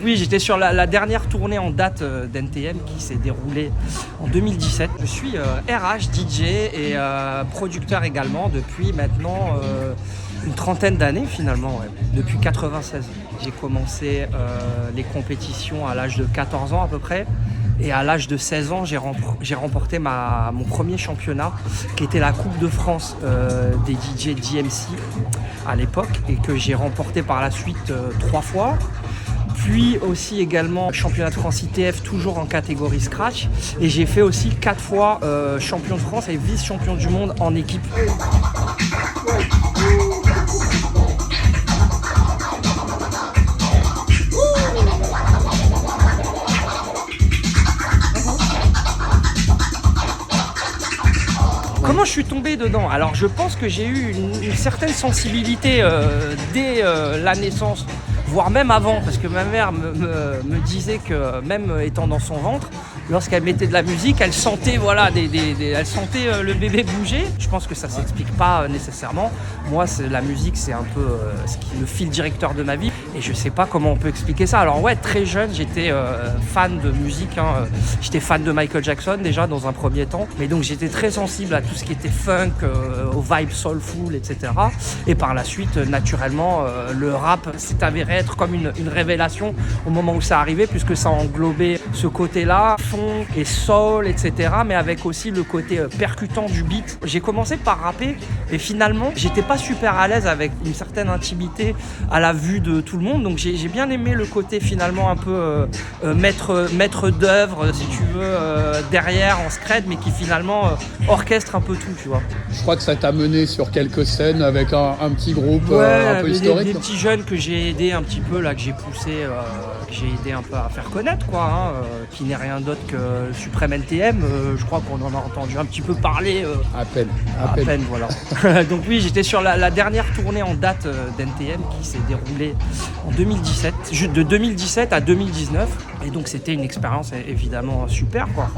Oui, j'étais sur la dernière tournée en date d'NTM qui s'est déroulée en 2017. Je suis RH, DJ et producteur également depuis maintenant une trentaine d'années finalement, ouais. Depuis 96. J'ai commencé les compétitions à l'âge de 14 ans à peu près. Et à l'âge de 16 ans, j'ai remporté mon premier championnat qui était la Coupe de France des DJ DMC à l'époque et que j'ai remporté par la suite 3 fois. Puis aussi également championnat de France ITF toujours en catégorie scratch. Et j'ai fait aussi 4 fois champion de France et vice-champion du monde en équipe. Comment je suis tombé dedans? Alors je pense que j'ai eu une certaine sensibilité dès la naissance, voire même avant, parce que ma mère me disait que même étant dans son ventre, lorsqu'elle mettait de la musique, elle sentait, voilà, elle sentait le bébé bouger. Je pense que ça s'explique pas nécessairement. Moi, la musique, c'est un peu le fil directeur de ma vie et je sais pas comment on peut expliquer ça. Alors ouais, très jeune, j'étais fan de musique. J'étais fan de Michael Jackson déjà dans un premier temps, mais donc j'étais très sensible à tout ce qui était funk, aux vibes soulful, etc. Et par la suite, naturellement, le rap s'est avéré être comme une révélation au moment où ça arrivait, puisque ça englobait ce côté-là, funk et soul, etc. Mais avec aussi le côté percutant du beat. J'ai commencé par rapper et finalement, j'étais pas super à l'aise avec une certaine intimité à la vue de tout le monde. Donc j'ai bien aimé le côté finalement un peu maître d'œuvre, si tu veux, derrière en scred, mais qui finalement orchestre un peu tout, tu vois. Je crois que ça t'a mené sur quelques scènes avec un petit groupe un peu historique. Des petits jeunes que j'ai aidé un petit peu, là, que j'ai poussé, que j'ai aidé un peu à faire connaître, quoi, qui n'est rien d'autre que Supreme NTM. Je crois qu'on en a entendu un petit peu parler. À peine. Voilà. Donc oui, j'étais sur la dernière tournée en date d'NTM qui s'est déroulée en 2017, de 2017 à 2019. Et donc c'était une expérience évidemment super, quoi.